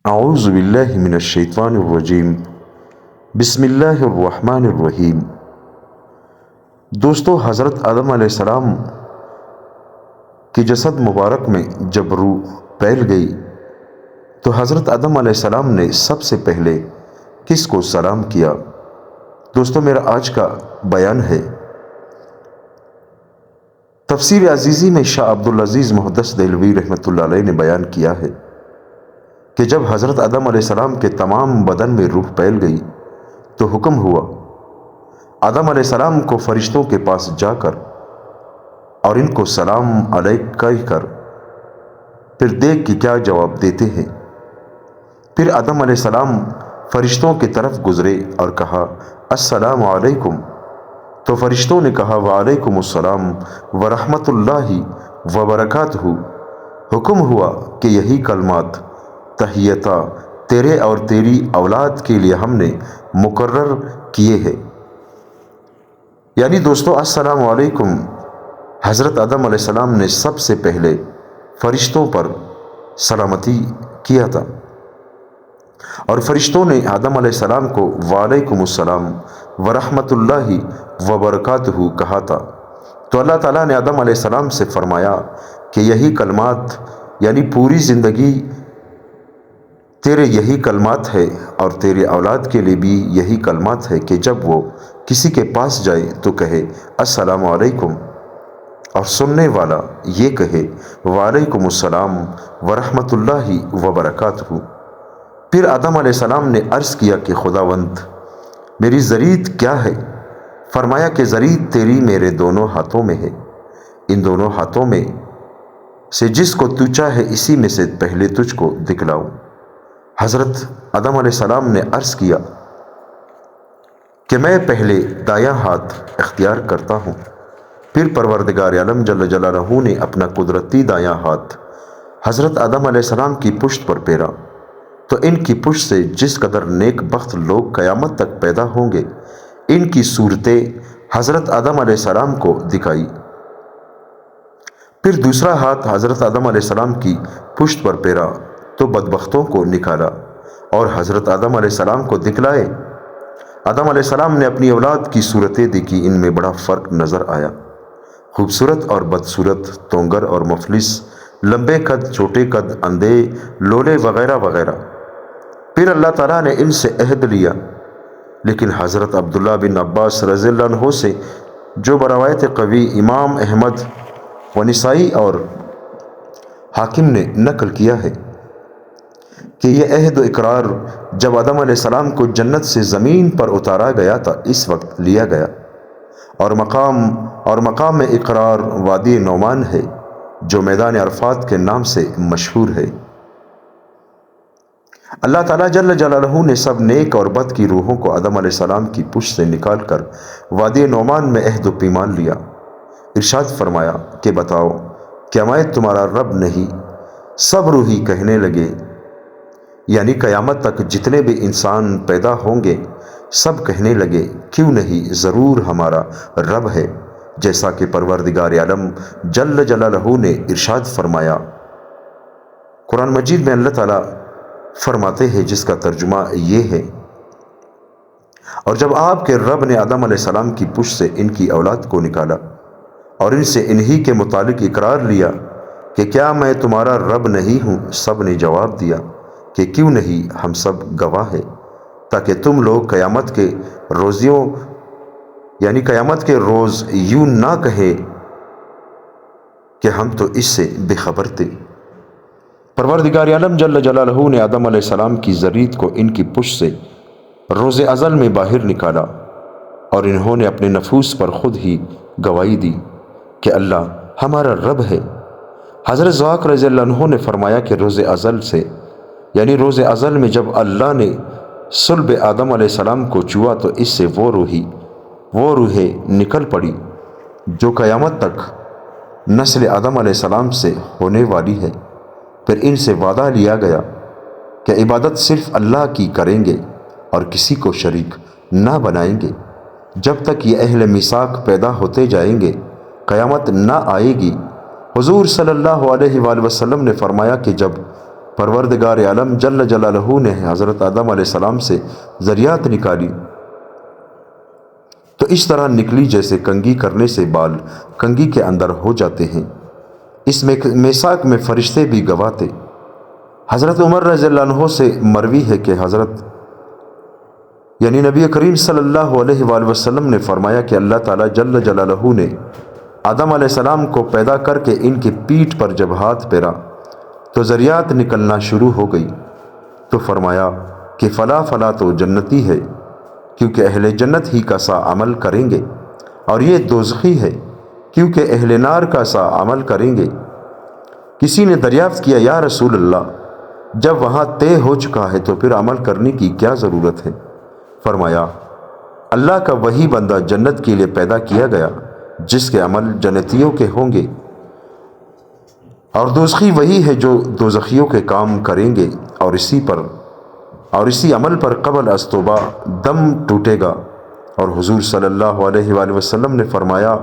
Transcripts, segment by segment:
اعوذ باللہ من الشیطان الرجیم۔ بسم اللہ الرحمن الرحیم۔ دوستو، حضرت آدم علیہ السلام کی جسد مبارک میں جب روح پھیل گئی تو حضرت آدم علیہ السلام نے سب سے پہلے کس کو سلام کیا؟ دوستو، میرا آج کا بیان ہے تفسیر عزیزی میں شاہ عبدالعزیز محدث دہلوی رحمۃ اللہ علیہ نے بیان کیا ہے کہ جب حضرت آدم علیہ السلام کے تمام بدن میں روح پھیل گئی تو حکم ہوا آدم علیہ السلام کو فرشتوں کے پاس جا کر اور ان کو سلام علیک کہہ کر پھر دیکھ کہ کیا جواب دیتے ہیں۔ پھر آدم علیہ السلام فرشتوں کی طرف گزرے اور کہا السلام علیکم، تو فرشتوں نے کہا وعلیکم السلام ورحمۃ اللہ وبرکاتہ۔ حکم ہوا کہ یہی کلمات تحیتہ تیرے اور تیری اولاد کے لیے ہم نے مقرر کیے ہیں۔ یعنی دوستو، السلام علیکم حضرت آدم علیہ السلام نے سب سے پہلے فرشتوں پر سلامتی کیا تھا، اور فرشتوں نے آدم علیہ السلام کو وعلیکم السلام ورحمۃ اللہ وبرکاتہ کہا تھا۔ تو اللہ تعالیٰ نے آدم علیہ السلام سے فرمایا کہ یہی کلمات، یعنی پوری زندگی تیرے یہی کلمات ہے اور تیرے اولاد کے لیے بھی یہی کلمات ہے کہ جب وہ کسی کے پاس جائے تو کہے السلام علیکم، اور سننے والا یہ کہے وعلیکم السلام ورحمۃ اللہ وبرکاتہ۔ پھر آدم علیہ السلام نے عرض کیا کہ خداوند، میری زرید کیا ہے؟ فرمایا کہ زرید تیری میرے دونوں ہاتھوں میں ہے، ان دونوں ہاتھوں میں سے جس کو تو چاہے اسی میں سے پہلے تجھ کو دکھلاؤں۔ حضرت آدم علیہ السلام نے عرض کیا کہ میں پہلے دایاں ہاتھ اختیار کرتا ہوں۔ پھر پروردگار عالم جل جلالہ نے اپنا قدرتی دایاں ہاتھ حضرت آدم علیہ السلام کی پشت پر پھیرا تو ان کی پشت سے جس قدر نیک بخت لوگ قیامت تک پیدا ہوں گے ان کی صورتیں حضرت آدم علیہ السلام کو دکھائی۔ پھر دوسرا ہاتھ حضرت آدم علیہ السلام کی پشت پر پھیرا تو بدبختوں کو نکالا اور حضرت آدم علیہ السلام کو دکھلائے۔ آدم علیہ السلام نے اپنی اولاد کی صورتیں دیکھی، ان میں بڑا فرق نظر آیا، خوبصورت اور بدصورت، تونگر اور مفلس، لمبے قد، چھوٹے قد، اندھے، لولے وغیرہ وغیرہ۔ پھر اللہ تعالیٰ نے ان سے عہد لیا، لیکن حضرت عبداللہ بن عباس رضی اللہ عنہ سے جو بروایت قوی امام احمد و نسائی اور حاکم نے نقل کیا ہے کہ یہ عہد و اقرار جب آدم علیہ السلام کو جنت سے زمین پر اتارا گیا تھا اس وقت لیا گیا، اور مقام اقرار وادی نعمان ہے جو میدان عرفات کے نام سے مشہور ہے۔ اللہ تعالیٰ جل جلالہ نے سب نیک اور بد کی روحوں کو آدم علیہ السلام کی پشت سے نکال کر وادی نعمان میں عہد و پیمان لیا۔ ارشاد فرمایا کہ بتاؤ، کیا میں تمہارا رب نہیں؟ سب روحی کہنے لگے، یعنی قیامت تک جتنے بھی انسان پیدا ہوں گے سب کہنے لگے کیوں نہیں، ضرور ہمارا رب ہے، جیسا کہ پروردگار عالم جل جلالہ نے ارشاد فرمایا۔ قرآن مجید میں اللہ تعالیٰ فرماتے ہیں جس کا ترجمہ یہ ہے، اور جب آپ کے رب نے آدم علیہ السلام کی پشت سے ان کی اولاد کو نکالا اور ان سے انہی کے متعلق اقرار لیا کہ کیا میں تمہارا رب نہیں ہوں، سب نے جواب دیا کہ کیوں نہیں، ہم سب گواہ ہیں، تاکہ تم لوگ قیامت کے روز یوں نہ کہے کہ ہم تو اس سے بے خبر تھے۔ پروردگار عالم جل جلالہ نے آدم علیہ السلام کی ذریت کو ان کی پشت سے روز ازل میں باہر نکالا، اور انہوں نے اپنے نفوس پر خود ہی گواہی دی کہ اللہ ہمارا رب ہے۔ حضرت ذاک رضی اللہ عنہ نے فرمایا کہ روز ازل میں جب اللہ نے صلب آدم علیہ السلام کو چھوا تو اس سے وہ روحیں نکل پڑی جو قیامت تک نسل آدم علیہ السلام سے ہونے والی ہے۔ پھر ان سے وعدہ لیا گیا کہ عبادت صرف اللہ کی کریں گے اور کسی کو شریک نہ بنائیں گے، جب تک یہ اہل میثاق پیدا ہوتے جائیں گے قیامت نہ آئے گی۔ حضور صلی اللہ علیہ وآلہ وسلم نے فرمایا کہ جب پروردگار عالم جل جلالہ نے حضرت آدم علیہ السلام سے ذریات نکالی تو اس طرح نکلی جیسے کنگھی کرنے سے بال کنگھی کے اندر ہو جاتے ہیں۔ اس میثاق میں فرشتے بھی گواہ تھے۔ حضرت عمر رضی اللہ عنہ سے مروی ہے کہ حضرت یعنی نبی کریم صلی اللہ علیہ وآلہ وسلم نے فرمایا کہ اللہ تعالیٰ جل جلالہ نے آدم علیہ السلام کو پیدا کر کے ان کی پیٹھ پر جب ہاتھ پھیرا تو ذریات نکلنا شروع ہو گئی، تو فرمایا کہ فلاں فلاں تو جنتی ہے، کیونکہ اہل جنت ہی کا سا عمل کریں گے، اور یہ دوزخی ہے کیونکہ اہل نار کا سا عمل کریں گے۔ کسی نے دریافت کیا یا رسول اللہ، جب وہاں طے ہو چکا ہے تو پھر عمل کرنے کی کیا ضرورت ہے؟ فرمایا اللہ کا وہی بندہ جنت کے لیے پیدا کیا گیا جس کے عمل جنتیوں کے ہوں گے، اور دوزخی وہی ہے جو دوزخیوں کے کام کریں گے، اور اسی عمل پر قبل از توبہ دم ٹوٹے گا۔ اور حضور صلی اللہ علیہ وآلہ وسلم نے فرمایا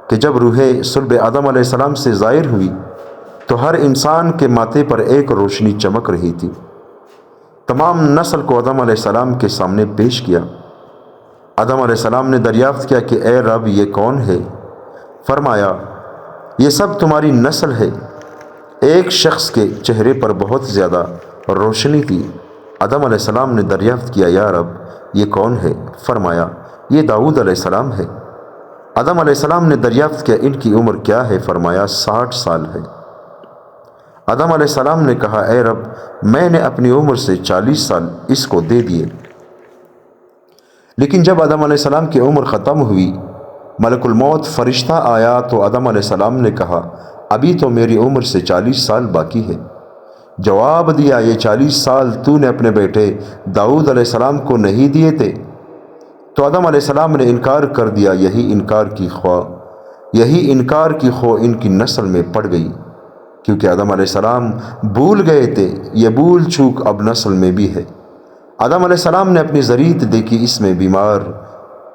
کہ جب روح صلب آدم علیہ السلام سے ظاہر ہوئی تو ہر انسان کے ماتھے پر ایک روشنی چمک رہی تھی۔ تمام نسل کو آدم علیہ السلام کے سامنے پیش کیا۔ آدم علیہ السلام نے دریافت کیا کہ اے رب یہ کون ہے؟ فرمایا یہ سب تمہاری نسل ہے۔ ایک شخص کے چہرے پر بہت زیادہ روشنی تھی۔ آدم علیہ السلام نے دریافت کیا یا رب یہ کون ہے؟ فرمایا یہ داؤد علیہ السلام ہے۔ آدم علیہ السلام نے دریافت کیا ان کی عمر کیا ہے؟ فرمایا 60 سال ہے۔ آدم علیہ السلام نے کہا اے رب میں نے اپنی عمر سے 40 سال اس کو دے دیے۔ لیکن جب آدم علیہ السلام کی عمر ختم ہوئی، ملک الموت فرشتہ آیا تو آدم علیہ السلام نے کہا ابھی تو میری عمر سے 40 سال باقی ہے۔ جواب دیا یہ 40 سال تو نے اپنے بیٹے داؤد علیہ السلام کو نہیں دیے تھے؟ تو آدم علیہ السلام نے انکار کر دیا۔ یہی انکار کی خو ان کی نسل میں پڑ گئی، کیونکہ آدم علیہ السلام بھول گئے تھے۔ یہ بھول چوک اب نسل میں بھی ہے۔ آدم علیہ السلام نے اپنی ذریت دیکھی، اس میں بیمار،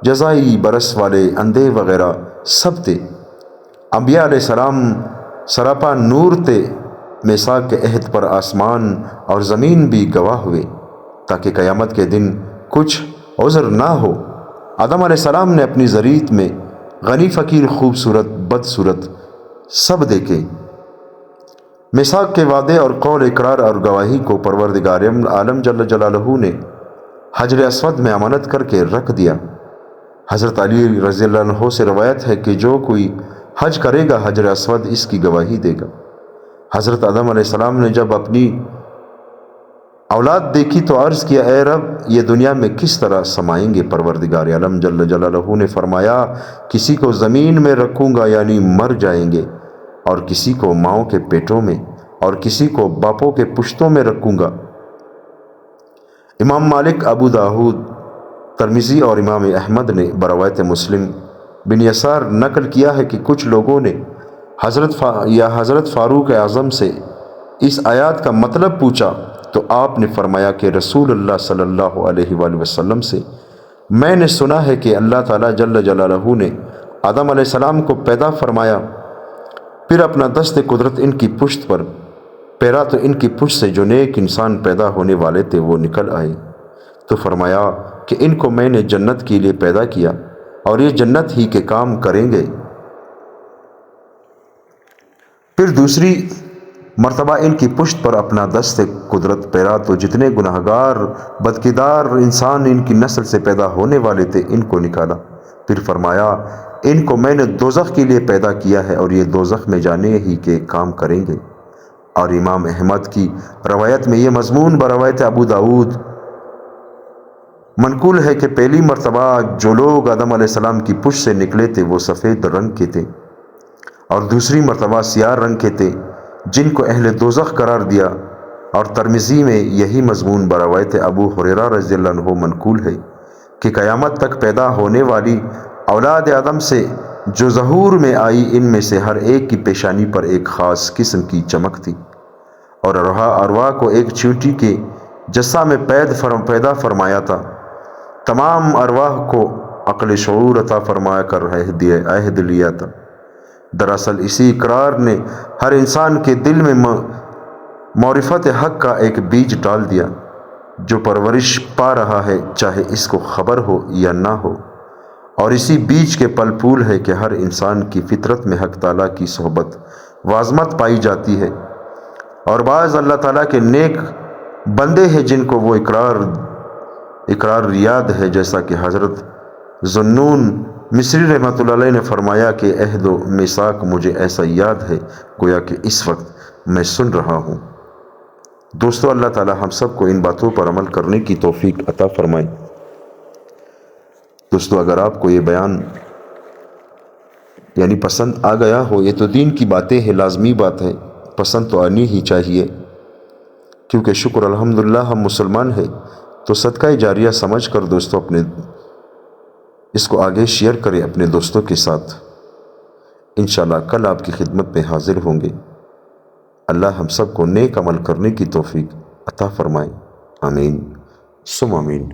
جزائی برس والے، اندھے وغیرہ سب تھے۔ انبیاء علیہ السلام سراپا نور تھے۔ میثاق کے عہد پر آسمان اور زمین بھی گواہ ہوئے تاکہ قیامت کے دن کچھ عذر نہ ہو۔ آدم علیہ السلام نے اپنی ذریت میں غنی فقیر، خوبصورت بدصورت سب دیکھے۔ میثاق کے وعدے اور قول اقرار اور گواہی کو پروردگار عالم جل جلالہ نے حجر اسود میں امانت کر کے رکھ دیا۔ حضرت علی رضی اللہ عنہ سے روایت ہے کہ جو کوئی حج کرے گا حجر اسود اس کی گواہی دے گا۔ حضرت آدم علیہ السلام نے جب اپنی اولاد دیکھی تو عرض کیا اے رب یہ دنیا میں کس طرح سمائیں گے؟ پروردگار عالم جل جلالہ نے فرمایا کسی کو زمین میں رکھوں گا یعنی مر جائیں گے، اور کسی کو ماؤں کے پیٹوں میں، اور کسی کو باپوں کے پشتوں میں رکھوں گا۔ امام مالک، ابو داؤد، ترمذی اور امام احمد نے بروایت مسلم بن یسار نقل کیا ہے کہ کچھ لوگوں نے حضرت فاروق اعظم سے اس آیات کا مطلب پوچھا تو آپ نے فرمایا کہ رسول اللہ صلی اللہ علیہ وآلہ وسلم سے میں نے سنا ہے کہ اللہ تعالیٰ جل جلالہ نے آدم علیہ السلام کو پیدا فرمایا، پھر اپنا دست قدرت ان کی پشت پر پھیرا تو ان کی پشت سے جو نیک انسان پیدا ہونے والے تھے وہ نکل آئے، تو فرمایا کہ ان کو میں نے جنت کے لیے پیدا کیا اور یہ جنت ہی کے کام کریں گے۔ پھر دوسری مرتبہ ان کی پشت پر اپنا دست قدرت پھیرا تو جتنے گناہگار بدکردار انسان ان کی نسل سے پیدا ہونے والے تھے ان کو نکالا، پھر فرمایا ان کو میں نے دوزخ کے لیے پیدا کیا ہے اور یہ دوزخ میں جانے ہی کے کام کریں گے۔ اور امام احمد کی روایت میں یہ مضمون بروایت ابو داؤد منقول ہے کہ پہلی مرتبہ جو لوگ آدم علیہ السلام کی پشت سے نکلے تھے وہ سفید رنگ کے تھے، اور دوسری مرتبہ سیاہ رنگ کے تھے جن کو اہل دوزخ قرار دیا۔ اور ترمذی میں یہی مضمون بروایت ابو ہریرہ رضی اللہ عنہ منقول ہے کہ قیامت تک پیدا ہونے والی اولاد آدم سے جو ظہور میں آئی ان میں سے ہر ایک کی پیشانی پر ایک خاص قسم کی چمک تھی، اور ارواح کو ایک چیونٹی کے جسہ میں پیدا فرمایا تھا۔ تمام ارواح کو عقل شعور عطا فرما کر عہد لیا تھا۔ دراصل اسی اقرار نے ہر انسان کے دل میں معرفت حق کا ایک بیج ڈال دیا جو پرورش پا رہا ہے چاہے اس کو خبر ہو یا نہ ہو، اور اسی بیج کے پھل پھول ہے کہ ہر انسان کی فطرت میں حق تعالیٰ کی صحبت وعظمت پائی جاتی ہے، اور بعض اللہ تعالیٰ کے نیک بندے ہیں جن کو وہ اقرار یاد ہے، جیسا کہ حضرت ذوالنون مصری رحمۃ اللہ علیہ نے فرمایا کہ عہد و میثاق مجھے ایسا یاد ہے گویا کہ اس وقت میں سن رہا ہوں۔ دوستو، اللہ تعالیٰ ہم سب کو ان باتوں پر عمل کرنے کی توفیق عطا فرمائے۔ دوستو، اگر آپ کو یہ بیان پسند آ گیا ہو، یہ تو دین کی باتیں ہیں، لازمی بات ہے، پسند تو آنی ہی چاہیے، کیونکہ شکر الحمدللہ ہم مسلمان ہیں، تو صدقہ جاریہ سمجھ کر دوستو اس کو آگے شیئر کریں اپنے دوستوں کے ساتھ۔ انشاءاللہ کل آپ کی خدمت میں حاضر ہوں گے۔ اللہ ہم سب کو نیک عمل کرنے کی توفیق عطا فرمائے، آمین ثم آمین۔